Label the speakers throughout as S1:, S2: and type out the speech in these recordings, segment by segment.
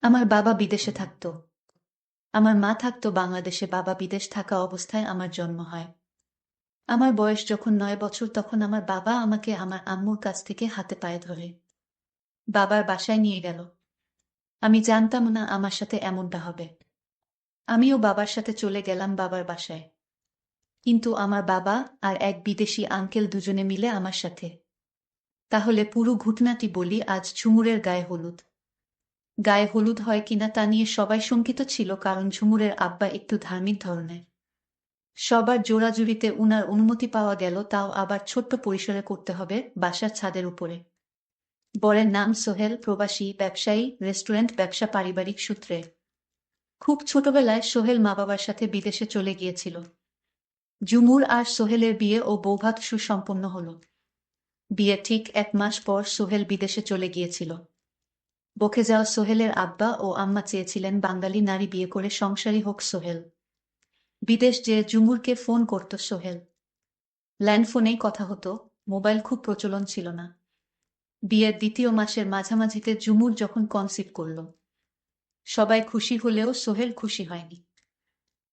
S1: আমার বাবা বিদেশে থাকতো। আমার মা থাকতো বাংলাদেশে। বাবা বিদেশ থাকা অবস্থায় আমার জন্ম হয়। আমার বয়স যখন 9 বছর তখন আমার বাবা আমাকে আমার আম্মুর কাছ থেকে হাতে পায়ে ধরে বাবার বাসায় নিয়ে গেল। আমি জানতাম না আমার সাথে এমনটা হবে। আমিও বাবার সাথে চলে গেলাম বাবার বাসায়। কিন্তু আমার বাবা আর এক বিদেশি আঙ্কেল দুজনে মিলে আমার সাথে। তাহলে পুরো ঘটনাটি বলি। আজ ঝুমুরের গায়ে হলুদ। গায়ে হলুদ হয় কিনা তা নিয়ে সবাই শঙ্কিত ছিল, কারণ ঝুমুরের আব্বা একটু ধার্মিক ধরনের। সবার জোড়াজুড়িতে উনার অনুমতি পাওয়া গেল, তাও আবার ছোট্ট পরিসরে করতে হবে, বাসার ছাদের উপরে। বরের নাম সোহেল, প্রবাসী ব্যবসায়ী, রেস্টুরেন্ট ব্যবসা পারিবারিক সূত্রে। খুব ছোটবেলায় সোহেল মা বাবার সাথে বিদেশে চলে গিয়েছিল। ঝুমুর আর সোহেলের বিয়ে ও বৌভাত সুসম্পন্ন হল। বিয়ে ঠিক 1 মাস পর সোহেল বিদেশে চলে গিয়েছিল। বকে যাওয়া সোহেলের আব্বা ও আম্মা চেয়েছিলেন বাঙালি নারী বিয়ে করে সংসারী হোক সোহেল। বিদেশ যে ঝুমুরকে ফোন করত সোহেল। ল্যান্ডফোনেই কথা হতো, মোবাইল খুব প্রচলন ছিল না। বিয়ের 2য় মাসের মাঝামাঝিতে ঝুমুর যখন কনসিভ করল, সবাই খুশি হলেও সোহেল খুশি হয়নি।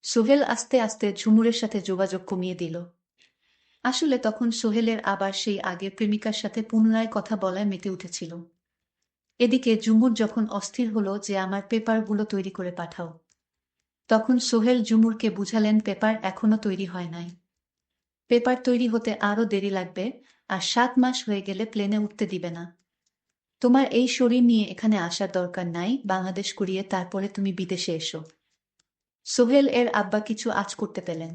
S1: সোহেল আস্তে আস্তে ঝুমুরের সাথে যোগাযোগ কমিয়ে দিল। আসলে তখন সোহেলের আবার সেই আগের প্রেমিকার সাথে পুনরায় কথা বলায় মেতে উঠেছিল। এদিকে ঝুমুর যখন অস্থির হলো যে আমার পেপারগুলো তৈরি করে পাঠাও, তখন সোহেল ঝুমুরকে বুঝালেন পেপার এখনো তৈরি হয় নাই। পেপার তৈরি হতে আরো দেরি লাগবে, আর 7 মাস হয়ে গেলে প্লেনে উঠতে দিবে না। তোমার এই শরীর নিয়ে এখানে আসার দরকার নাই, বাংলাদেশ করিয়ে তারপরে তুমি বিদেশে এসো। সোহেল এর আব্বা কিছু আঁচ করতে পেলেন।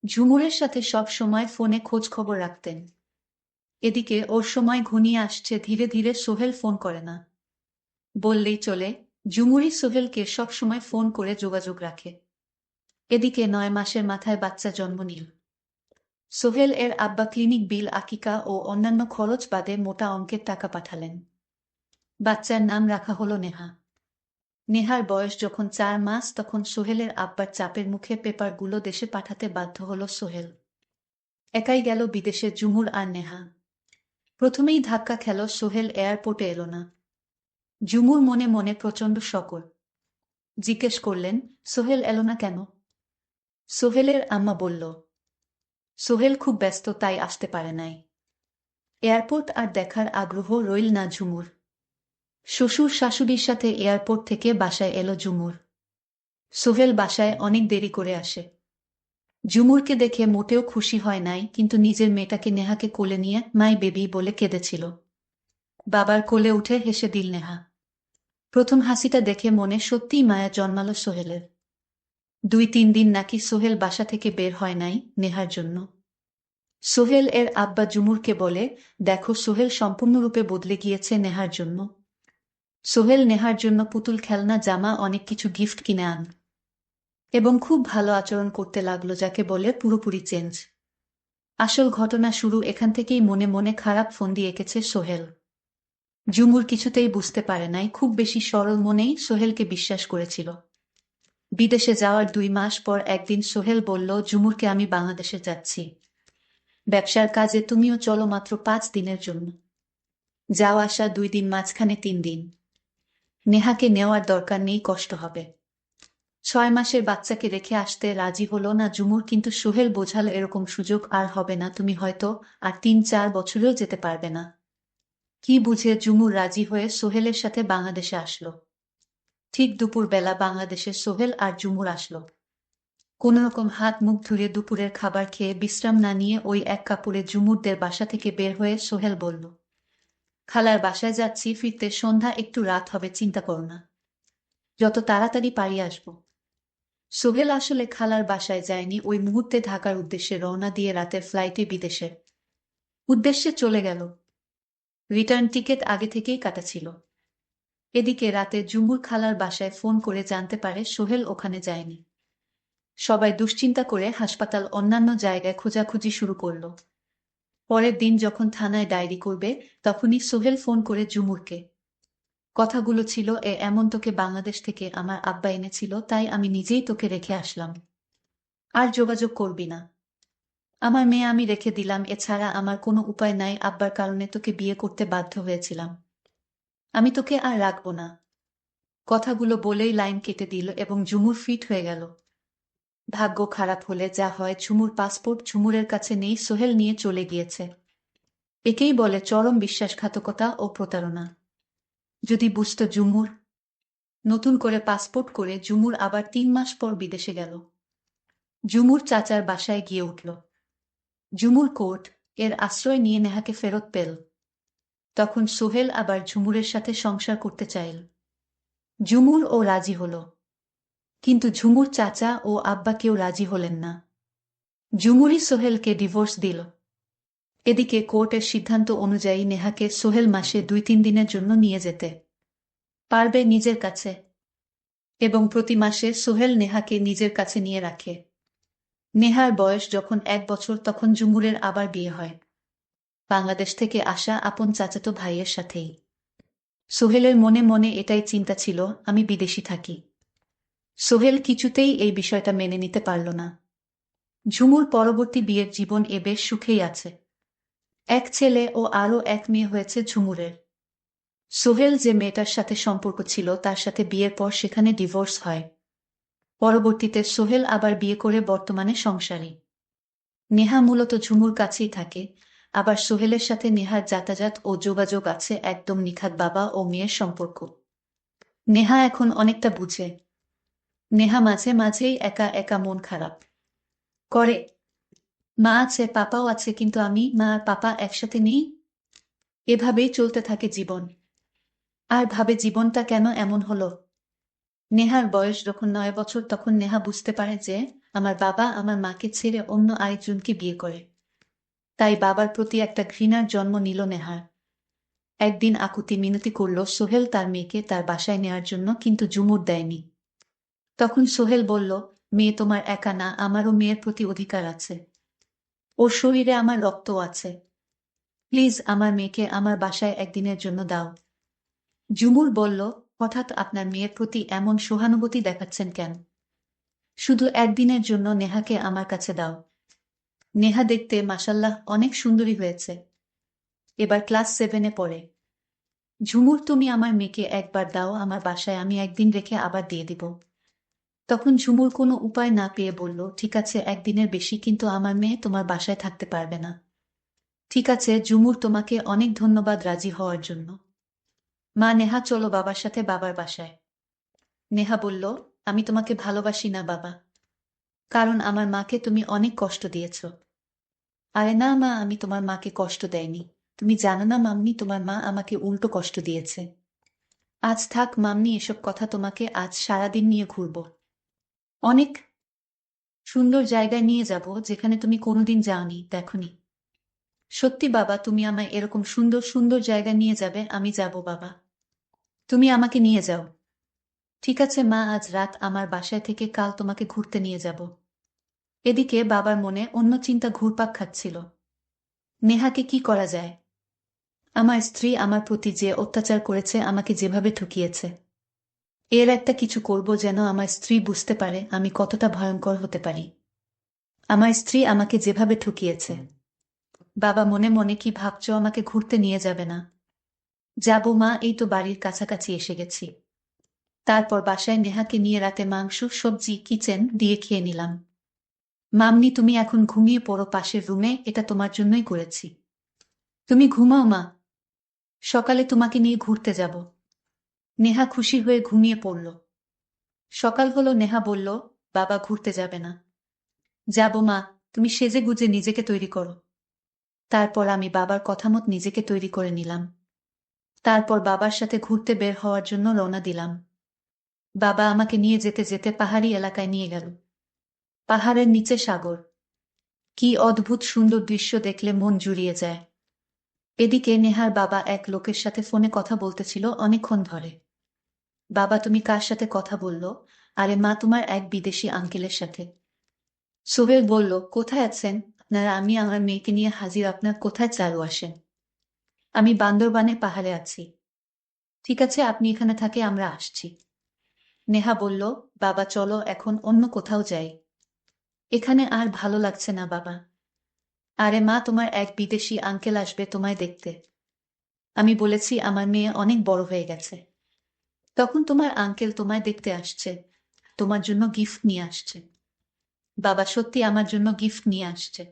S1: ঝুমুরের সাথে সব সময় ফোনে খোঁজ খবর রাখতেন। এদিকে ওর সময় ঘনিয়ে আসছে, ধীরে ধীরে সোহেল ফোন করে না বললেই চলে। ঝুমুরই সোহেলকে সব সময় ফোন করে যোগাযোগ রাখে। এদিকে 9 মাসের মাথায় বাচ্চা জন্ম নিল। সোহেল এর আব্বা ক্লিনিক বিল, আকিকা ও অন্যান্য খরচ বাদে মোটা অঙ্কের টাকা পাঠালেন। বাচ্চার নাম রাখা হলো নেহা। নেহার বয়স যখন 4 মাস, তখন সোহেলের আব্বার চাপের মুখে পেপারগুলো দেশে পাঠাতে বাধ্য হলো সোহেল। একাই গেল বিদেশে ঝুমুর আর নেহা। প্রথমেই ধাক্কা খেল, সোহেল এয়ারপোর্টে এলো না। ঝুমুর মনে মনে প্রচণ্ড শকর। জিজ্ঞেস করলেন, সোহেল এলো না কেন? সোহেলের আম্মা বলল, সোহেল খুব ব্যস্ত, তাই আসতে পারে নাই। এয়ারপোর্ট আর দেখার আগ্রহ রইল না ঝুমুর। শ্বশুর শাশুড়ির সাথে এয়ারপোর্ট থেকে বাসায় এলো ঝুমুর। সোহেল বাসায় অনেক দেরি করে আসে। ঝুমুরকে দেখে মোটেও খুশি হয় নাই, কিন্তু নিজের মেয়েটাকে নেহাকে কোলে নিয়ে মাই বেবি বলে কেঁদেছিল। বাবার কোলে উঠে হেসে দিল নেহা। প্রথম হাসিটা দেখে মনে সত্যিই মায়া জন্মালো সোহেলের। 2-3 দিন নাকি সোহেল বাসা থেকে বের হয় নাই নেহার জন্য। সোহেল এর আব্বা ঝুমুরকে বলে, দেখো সোহেল সম্পূর্ণরূপে বদলে গিয়েছে নেহার জন্য। সোহেল নেহার জন্য পুতুল, খেলনা, জামা, অনেক কিছু গিফট কিনে আন এবং খুব ভালো আচরণ করতে লাগলো, যাকে বলে পুরোপুরি চেঞ্জ। আসল ঘটনা শুরু এখান থেকেই। মনে মনে খারাপ ফন্দি এঁকেছে সোহেল। ঝুমুর কিছুতেই বুঝতে পারে নাই, খুব বেশি সরল মনেই সোহেলকে বিশ্বাস করেছিল। বিদেশে যাওয়ার 2 মাস পর একদিন সোহেল বলল, ঝুমুরকে আমি বাংলাদেশে যাচ্ছি ব্যবসার কাজে, তুমিও চলো, মাত্র 5 দিনের জন্য। যাওয়া আসা 2 দিন, মাঝখানে 3 দিন। নেহাকে নেওয়ার দরকার নেই, কষ্ট হবে। 6 মাসের বাচ্চাকে রেখে আসতে রাজি হলো না ঝুমুর, কিন্তু সোহেল বোঝালো এরকম সুযোগ আর হবে না, তুমি হয়তো আর 3-4 বছরেও যেতে পারবে না। কি বুঝে ঝুমুর রাজি হয়ে সোহেলের সাথে বাংলাদেশে আসলো। ঠিক দুপুরবেলা বাংলাদেশে সোহেল আর ঝুমুর আসলো। কোনোরকম হাত মুখ ধুয়ে দুপুরের খাবার খেয়ে বিশ্রাম না নিয়ে ওই এক কাপড়ে ঝুমুরদের বাসা থেকে বের হয়ে সোহেল বলল, খালার বাসায় যাচ্ছি, ফিরতে সন্ধ্যা, একটু রাত হবে, চিন্তা করো না, যত তাড়াতাড়ি পারি আসবো। সোহেল আসলে খালার বাসায় যায়নি, ওই মুহূর্তে ঢাকার উদ্দেশ্যে রওনা দিয়ে রাতের ফ্লাইটে বিদেশের উদ্দেশ্যে চলে গেল। রিটার্ন টিকিট আগে থেকেই কাটা ছিল। এদিকে রাতে ঝুমুর খালার বাসায় ফোন করে জানতে পারে সোহেল ওখানে যায়নি। সবাই দুশ্চিন্তা করে হাসপাতাল, অন্যান্য জায়গায় খোঁজাখুঁজি শুরু করল। পরের দিন যখন থানায় ডায়েরি করবে, তখনই সোহেল ফোন করে ঝুমুরকে। কথাগুলো ছিল, এমন তোকে বাংলাদেশ থেকে আমার আব্বা এনেছিল, তাই আমি নিজেই তোকে রেখে আসলাম। আর যোগাযোগ করবি না। আমার মেয়ে আমি রেখে দিলাম, এছাড়া আমার কোনো উপায় নাই, আব্বার কারণে তোকে বিয়ে করতে বাধ্য হয়েছিলাম। আমি তোকে আর রাখবো না। কথাগুলো বলেই লাইন কেটে দিল এবং ঝুমুর ফিট হয়ে গেল। ভাগ্য খারাপ হলে যা হয়, ঝুমুর পাসপোর্ট ঝুমুরের কাছে নেই, সোহেল নিয়ে চলে গিয়েছে। একেই বলে চরম বিশ্বাসঘাতকতা ও প্রতারণা। যদি বুঝত ঝুমুর। নতুন করে পাসপোর্ট করে ঝুমুর আবার 3 মাস পর বিদেশে গেল। ঝুমুর চাচার বাসায় গিয়ে উঠল। ঝুমুর কোর্ট এর আশ্রয় নিয়ে নেহাকে ফেরত পেল। তখন সোহেল আবার ঝুমুরের সাথে সংসার করতে চাইল। ঝুমুর ও রাজি হল, কিন্তু ঝুমুর চাচা ও আব্বা কেউ রাজি হলেন না। ঝুমুরই সোহেলকে ডিভোর্স দিল। এদিকে কোর্টের সিদ্ধান্ত অনুযায়ী নেহাকে সোহেল মাসে 2-3 দিনের জন্য নিয়ে যেতে পারবে নিজের কাছে, এবং প্রতি মাসে সোহেল নেহাকে নিজের কাছে নিয়ে রাখে। নেহার বয়স যখন 1 বছর তখন ঝুমুরের আবার বিয়ে হয়, বাংলাদেশ থেকে আসা আপন চাচাতো ভাইয়ের সাথেই। সোহেলের মনে মনে এটাই চিন্তা ছিল, আমি বিদেশি থাকি। সোহেল কিছুতেই এই বিষয়টা মেনে নিতে পারল না। ঝুমুর পরবর্তী বিয়ের জীবন বেশ সুখেই আছে। 1 ছেলে ও আরও 1 মেয়ে হয়েছে ঝুমুরের। সোহেল যে মেয়েটার সাথে সম্পর্ক ছিল তার সাথে বিয়ের পর সেখানে ডিভোর্স হয়। পরবর্তীতে সোহেল আবার বিয়ে করে বর্তমানে সংসারী। নেহা মূলত ঝুমুর কাছেই থাকে, আবার সোহেলের সাথে নেহার যাতায়াত ও যোগাযোগ আছে, একদম নিখাত বাবা ও মেয়ের সম্পর্ক। নেহা এখন অনেকটা বুঝে। নেহা মাঝে মাঝেই একা একা মন খারাপ করে। মা আছে, পাপাও আছে, কিন্তু আমি, মা আর পাপা একসাথে নেই। এভাবেই চলতে থাকে জীবন। আর ভাবে জীবনটা কেন এমন হলো। নেহার বয়স যখন 9 বছর তখন নেহা বুঝতে পারে যে আমার বাবা আমার মাকে ছেড়ে অন্য আরেকজনকে বিয়ে করে। তাই বাবার প্রতি একটা ঘৃণার জন্ম নিল নেহার। একদিন আকুতি মিনতি করল সোহেল তার মেয়েকে তার বাসায় নেওয়ার জন্য, কিন্তু ঝুমুর দেয়নি। তখন সোহেল বলল, মেয়ে তোমার একা না, আমারও মেয়ের প্রতি অধিকার আছে। ওর শরীরে আমার রক্তও আছে। প্লিজ আমার মেয়েকে আমার বাসায় একদিনের জন্য দাও। ঝুমুর বলল, হঠাৎ আপনার মেয়ের প্রতি এমন সহানুভূতি দেখাচ্ছেন কেন? শুধু একদিনের জন্য নেহাকে আমার কাছে দাও। নেহা দেখতে মাশাল্লাহ অনেক সুন্দরী হয়েছে, এবার ক্লাস 7-এ পড়ে। ঝুমুর, তুমি আমার মেয়েকে একবার দাও আমার বাসায়, আমি একদিন রেখে আবার দিয়ে দিব। তখন ঝুমুর কোনো উপায় না পেয়ে বলল, ঠিক আছে একদিনের বেশি, কিন্তু আমার মেয়ে তোমার বাসায় থাকতে পারবে না। ঠিক আছে ঝুমুর, তোমাকে অনেক ধন্যবাদ রাজি হওয়ার জন্য। মা, নেহা চলো বাবার সাথে বাবার বাসায়। নেহা বলল, আমি তোমাকে ভালোবাসি না বাবা, কারণ আমার মাকে তুমি অনেক কষ্ট দিয়েছ। আরে না মা, আমি তোমার মাকে কষ্ট দেয়নি। তুমি জানো না মাম্মি, তোমার মা আমাকে উল্টো কষ্ট দিয়েছে। আজ থাক মাম্মি এসব কথা, তোমাকে আজ সারাদিন নিয়ে ঘুরব। অনেক সুন্দর জায়গায় নিয়ে যাব যেখানে তুমি কোনোদিন যাওনি, দেখনি। সত্যি বাবা, তুমি আমায় এরকম সুন্দর সুন্দর জায়গায় নিয়ে যাবে? আমি যাব বাবা, তুমি আমাকে নিয়ে যাও। ঠিক আছে মা, আজ রাত আমার বাসায় থেকে কাল তোমাকে ঘুরতে নিয়ে যাব। এদিকে বাবার মনে অন্য চিন্তা ঘুরপাক খাচ্ছিল। নেহাকে কি করা যায়? আমার স্ত্রী আমার প্রতি যে অত্যাচার করেছে, আমাকে যেভাবে ঠকিয়েছে, এর একটা কিছু করব যেন আমার স্ত্রী বুঝতে পারে আমি কতটা ভয়ঙ্কর হতে পারি। আমার স্ত্রী আমাকে যেভাবে ঠকিয়েছে। বাবা মনে মনে, কি ভাবছো আমাকে ঘুরতে নিয়ে যাবে না? যাব মা, এই তো বাড়ির কাছাকাছি এসে গেছি। তারপর বাসায় নেহাকে নিয়ে রাতে মাংস সবজি কিচেন দিয়ে খেয়ে নিলাম। মাম্মি তুমি এখন ঘুমিয়ে পড়ো পাশের রুমে, এটা তোমার জন্যই করেছি। তুমি ঘুমাও মা, সকালে তোমাকে নিয়ে ঘুরতে যাব। নেহা খুশি হয়ে ঘুমিয়ে পড়ল। সকাল হলো, নেহা বলল, বাবা ঘুরতে যাবে না? যাব মা, তুমি সেজে গুজে নিজেকে তৈরি করো। তারপর আমি বাবার কথামত নিজেকে তৈরি করে নিলাম। তারপর বাবার সাথে ঘুরতে বের হওয়ার জন্য রওনা দিলাম। বাবা আমাকে নিয়ে যেতে যেতে পাহাড়ি এলাকায় নিয়ে গেল। পাহাড়ের নিচে সাগর। কি অদ্ভুত সুন্দর দৃশ্য, দেখলে মন জুড়িয়ে যায়। এদিকে নেহার বাবা এক লোকের সাথে ফোনে কথা বলতেছিল অনেকক্ষণ ধরে। বাবা, তুমি কার সাথে কথা বললো? আরে মা, তোমার এক বিদেশি আঙ্কেলের সাথে। সোহেল বলল, কোথায় আছেন আপনারা? আমি আমার মেয়েকে নিয়ে হাজির, আপনার কোথায় চালু আসেন? আমি বান্দরবানে পাহাড়ে আছি। ঠিক আছে আপনি এখানে থাকে, আমরা আসছি। নেহা বলল, বাবা চলো এখন অন্য কোথাও যাই, এখানে আর ভালো লাগছে না বাবা। আরে মা, তোমার এক বিদেশি আঙ্কেল আসবে তোমায় দেখতে। আমি বলেছি আমার মেয়ে অনেক বড় হয়ে গেছে। তখন তোমার আঙ্কেল তোমায় দেখতে আসছে, তোমার জন্য গিফট নিয়ে আসছে। বাবা সত্যি আমার জন্য গিফট নিয়ে আসছে।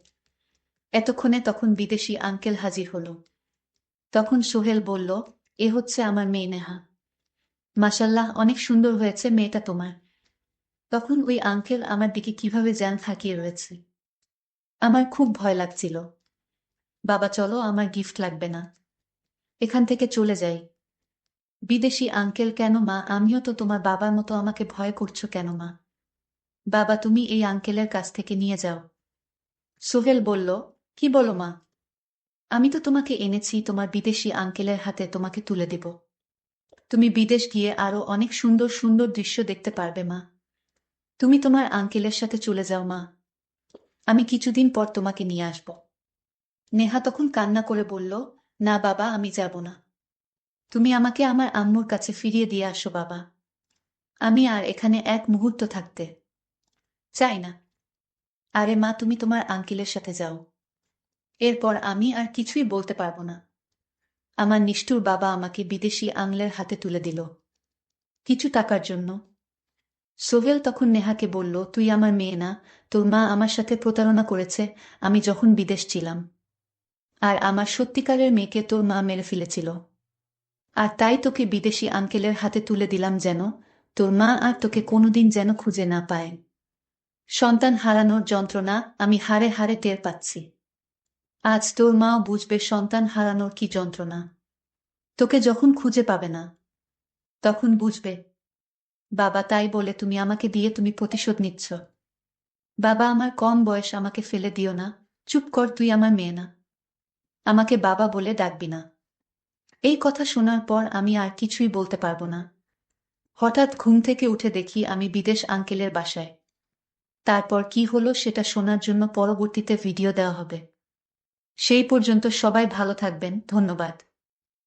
S1: এতক্ষণে তখন বিদেশি আঙ্কেল হাজির হলো। তখন সোহেল বলল, এ হচ্ছে আমার মেয়ে নেহা। মাশাল্লাহ, অনেক সুন্দর হয়েছে মেয়েটা তোমার। তখন ওই আঙ্কেল আমার দিকে কিভাবে যেন তাকিয়ে রয়েছে। আমার খুব ভয় লাগছিল। বাবা চলো, আমার গিফট লাগবে না, এখান থেকে চলে যাই। বিদেশি আঙ্কেল, কেন মা? আমিও তো তোমার বাবার মতো, আমাকে ভয় করছো কেন মা? বাবা তুমি এই আঙ্কেলের কাছ থেকে নিয়ে যাও। সোহেল বলল, কি বলো মা? আমি তো তোমাকে এনেছি তোমার বিদেশি আঙ্কেলের হাতে, তোমাকে তুলে দেব। তুমি বিদেশ গিয়ে আরো অনেক সুন্দর সুন্দর দৃশ্য দেখতে পারবে মা। তুমি তোমার আঙ্কেলের সাথে চলে যাও মা, আমি কিছুদিন পর তোমাকে নিয়ে আসব। নেহা তখন কান্না করে বলল, না বাবা, আমি যাব না। তুমি আমাকে আমার আম্মুর কাছে ফিরিয়ে দিয়ে আসো বাবা। আমি আর এখানে এক মুহূর্ত থাকতে চাই না। আরে মা, তুমি তোমার আঙ্কেলের সাথে যাও, এরপর আমি আর কিছুই বলতে পারবো না। আমার নিষ্ঠুর বাবা আমাকে বিদেশি আংলের হাতে তুলে দিল কিছু টাকার জন্য। সোহেল তখন নেহাকে বলল, তুই আমার মেয়ে না, তোর মা আমার সাথে প্রতারণা করেছে আমি যখন বিদেশ ছিলাম। আর আমার সত্যিকারের মেয়েকে তোর মা মেরে ফেলেছিল। আর তাই তোকে বিদেশি আঙ্কেলের হাতে তুলে দিলাম, যেন তোর মা আর তোকে কোনোদিন যেন খুঁজে না পায়। সন্তান হারানোর যন্ত্রণা আমি হাড়ে হাড়ে টের পাচ্ছি। আজ তোর মাও বুঝবে সন্তান হারানোর কি যন্ত্রণা। তোকে যখন খুঁজে পাবে না, তখন বুঝবে। বাবা, তাই বলে তুমি আমাকে দিয়ে তুমি প্রতিশোধ নিচ্ছ? বাবা, আমার কম বয়স, আমাকে ফেলে দিও না। চুপ কর, তুই আমার মেয়ে না, আমাকে বাবা বলে ডাকবি না। এই কথা শোনার পর আমি আর কিছুই বলতে পারবো না। হঠাৎ ঘুম থেকে উঠে দেখি আমি বিদেশ আঙ্কেলের বাসায়। তারপর কি হলো সেটা শোনার জন্য পরবর্তীতে ভিডিও দেওয়া হবে। সেই পর্যন্ত সবাই ভালো থাকবেন, ধন্যবাদ।